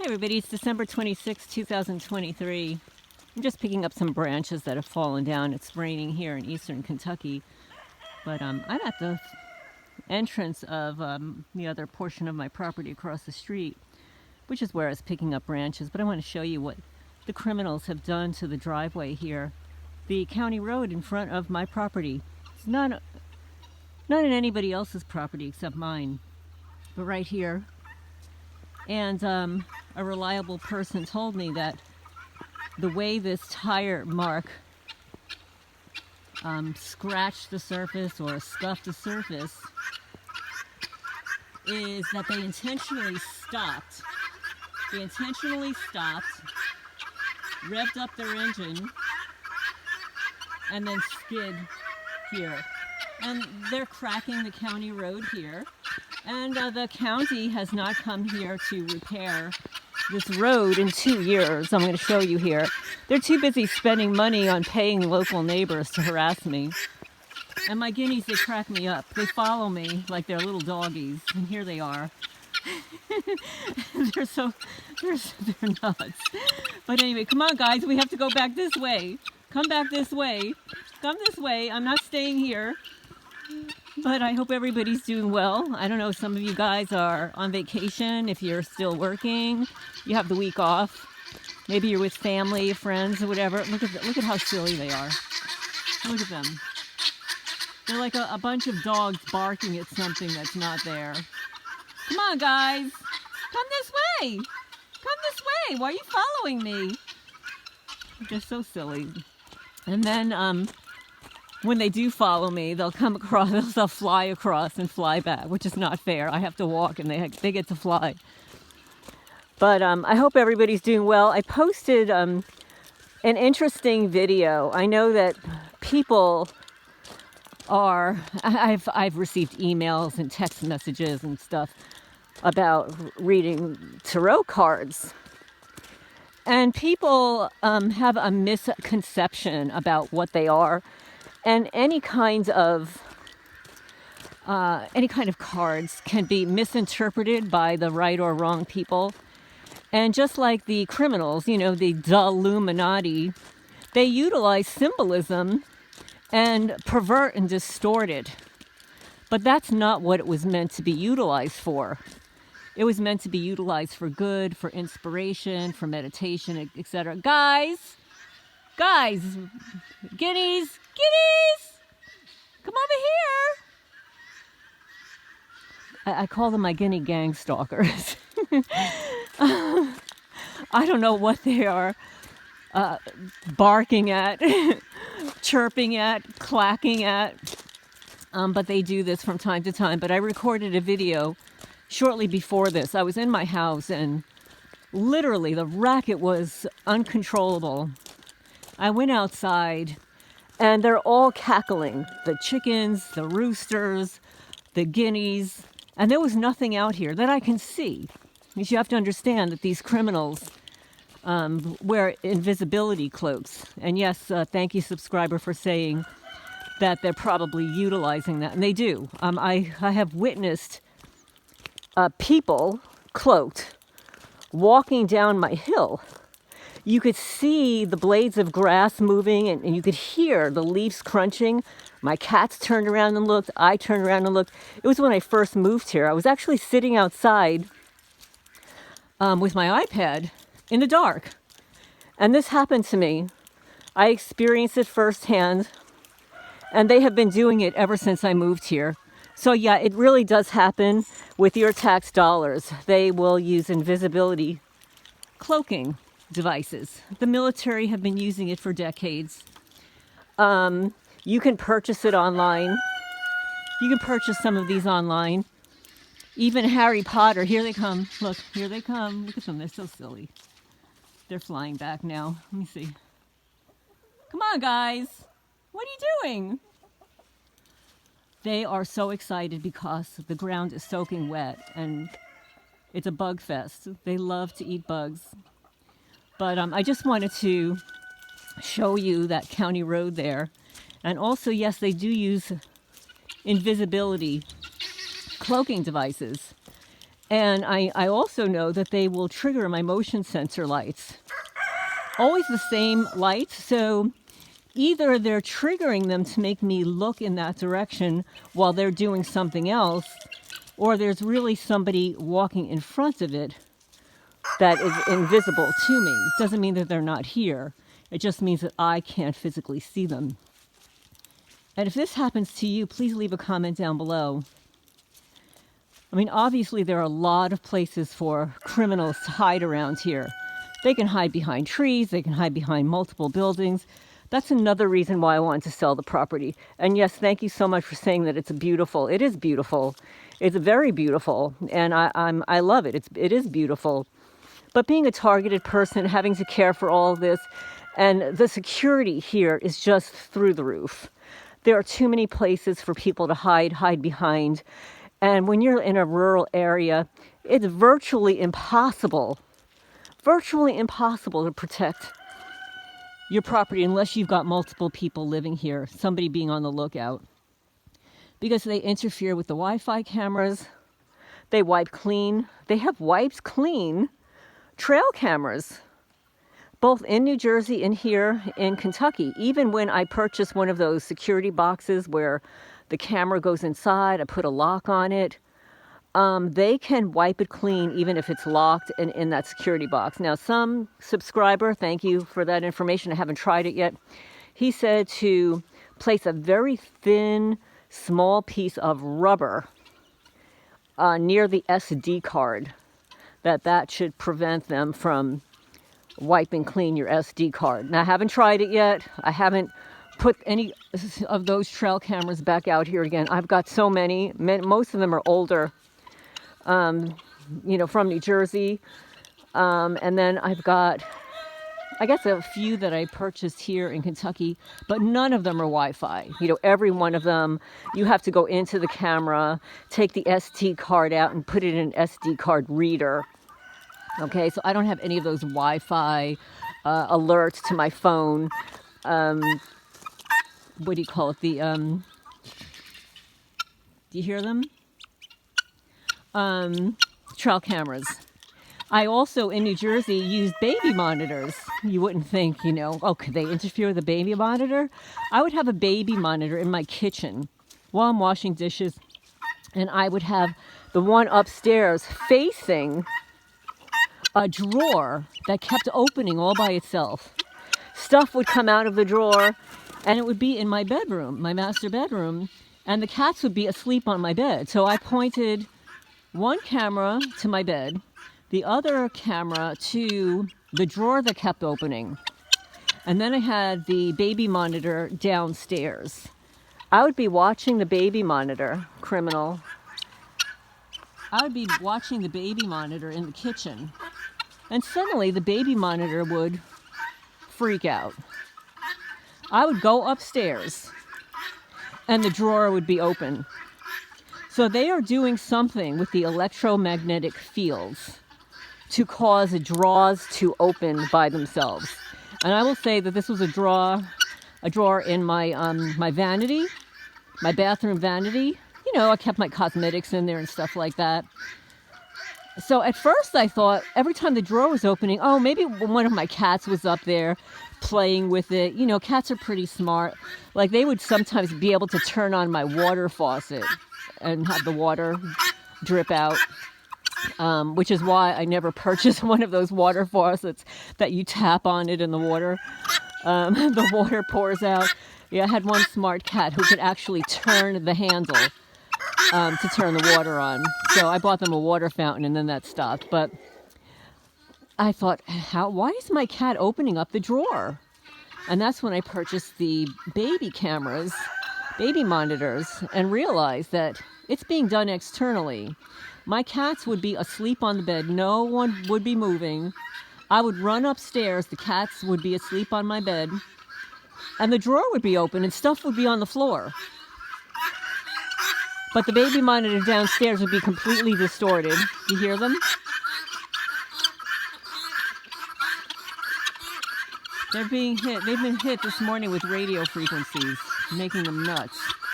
Hey everybody, it's December 26, 2023. I'm just picking up some branches that have fallen down. It's raining here in eastern Kentucky, but I'm at the entrance of the other portion of my property across the street, which is where I was picking up branches. But I want to show you what the criminals have done to the driveway here. The county road in front of my property. It's not in anybody else's property except mine, but right here. And a reliable person told me that the way this tire mark scratched the surface or scuffed the surface is that they intentionally stopped. They intentionally stopped, revved up their engine, and then skid here. And they're cracking the county road here. And the county has not come here to repair this road in 2 years. I'm going to show you here. They're too busy spending money on paying local neighbors to harass me. And my guineas, they crack me up. They follow me like they're little doggies. And here they are. they're nuts. But anyway, come on guys, we have to go back this way. Come back this way. Come this way. I'm not staying here. But I hope everybody's doing well. I don't know, some of you guys are on vacation. If you're still working, you have the week off. Maybe you're with family, friends, or whatever. Look at how silly they are. Look at them. They're like a bunch of dogs barking at something that's not there. Come on, guys. Come this way. Come this way. Why are you following me? They're so silly. And then, when they do follow me, they'll come across, they'll fly across and fly back, which is not fair. I have to walk and they get to fly. But I hope everybody's doing well. I posted an interesting video. I know that people are, I've received emails and text messages and stuff about reading tarot cards. And people have a misconception about what they are. And any kind of cards can be misinterpreted by the right or wrong people. And just like the criminals, the Illuminati, they utilize symbolism and pervert and distort it. But that's not what it was meant to be utilized for. It was meant to be utilized for good, for inspiration, for meditation, etc. Guys, guineas, come over here. I call them my guinea gang stalkers. I don't know what they are barking at, chirping at, clacking at, but they do this from time to time. But I recorded a video shortly before this. I was in my house and literally the racket was uncontrollable. I went outside and they're all cackling. The chickens, the roosters, the guineas. And there was nothing out here that I can see. Because you have to understand that these criminals wear invisibility cloaks. And yes, thank you, subscriber, for saying that they're probably utilizing that. And they do. I have witnessed people cloaked walking down my hill. You could see the blades of grass moving and you could hear the leaves crunching. My cats turned around and looked. I turned around and looked. It was when I first moved here. I was actually sitting outside with my iPad in the dark. And this happened to me. I experienced it firsthand. And they have been doing it ever since I moved here. So yeah, it really does happen with your tax dollars. They will use invisibility cloaking devices. The military have been using it for decades. You can purchase it online. You can purchase some of these online. Even Harry Potter, here they come. Look, here they come. Look at them, they're so silly. They're flying back now. Let me see. Come on, guys. What are you doing? They are so excited because the ground is soaking wet and it's a bug fest. They love to eat bugs. But I just wanted to show you that county road there. And also, yes, they do use invisibility cloaking devices. And I also know that they will trigger my motion sensor lights. Always the same lights, so either they're triggering them to make me look in that direction while they're doing something else, or there's really somebody walking in front of it that is invisible to me. It doesn't mean that they're not here. It just means that I can't physically see them. And if this happens to you, please leave a comment down below. I mean, obviously there are a lot of places for criminals to hide around here. They can hide behind trees, they can hide behind multiple buildings. That's another reason why I wanted to sell the property. And yes, thank you so much for saying that it's beautiful. It is beautiful. It's very beautiful, and I love it. It is beautiful. But being a targeted person, having to care for all of this, and the security here is just through the roof. There are too many places for people to hide behind. And when you're in a rural area, it's virtually impossible to protect your property unless you've got multiple people living here, somebody being on the lookout. Because they interfere with the Wi-Fi cameras, they wipe clean. They have wiped clean trail cameras, both in New Jersey and here in Kentucky. Even when I purchased one of those security boxes where the camera goes inside, I put a lock on it, they can wipe it clean even if it's locked and in that security box. Now, some subscriber, thank you for that information, I haven't tried it yet, he said to place a very thin, small piece of rubber near the SD card, that should prevent them from wiping clean your SD card. Now, I haven't tried it yet. I haven't put any of those trail cameras back out here again. I've got so many. Most of them are older, from New Jersey. And then I've got, I guess, a few that I purchased here in Kentucky, but none of them are Wi-Fi. Every one of them, you have to go into the camera, take the SD card out and put it in an SD card reader. Okay, so I don't have any of those Wi-Fi alerts to my phone. What do you call it? Do you hear them? Trail cameras. I also, in New Jersey, use baby monitors. You wouldn't think, could they interfere with a baby monitor? I would have a baby monitor in my kitchen while I'm washing dishes, and I would have the one upstairs facing a drawer that kept opening all by itself. Stuff would come out of the drawer, and it would be in my bedroom, my master bedroom, and the cats would be asleep on my bed. So I pointed one camera to my bed, the other camera to the drawer that kept opening, and then I had the baby monitor downstairs. I would be watching the baby monitor, criminal. I would be watching the baby monitor in the kitchen, and suddenly the baby monitor would freak out. I would go upstairs, and the drawer would be open. So they are doing something with the electromagnetic fields to cause drawers to open by themselves. And I will say that this was a drawer in my my vanity, my bathroom vanity. I kept my cosmetics in there and stuff like that. So at first I thought every time the drawer was opening, oh, maybe one of my cats was up there playing with it. Cats are pretty smart. Like, they would sometimes be able to turn on my water faucet and have the water drip out, which is why I never purchased one of those water faucets that you tap on it and the water pours out. Yeah, I had one smart cat who could actually turn the handle to turn the water on. So I bought them a water fountain, and then that stopped. But I thought, why is my cat opening up the drawer? And that's when I purchased the baby cameras, baby monitors, and realized that it's being done externally. My cats would be asleep on the bed. No one would be moving. I would run upstairs. The cats would be asleep on my bed. And the drawer would be open, and stuff would be on the floor. But the baby monitor downstairs would be completely distorted. You hear them? They're being hit. They've been hit this morning with radio frequencies, making them nuts.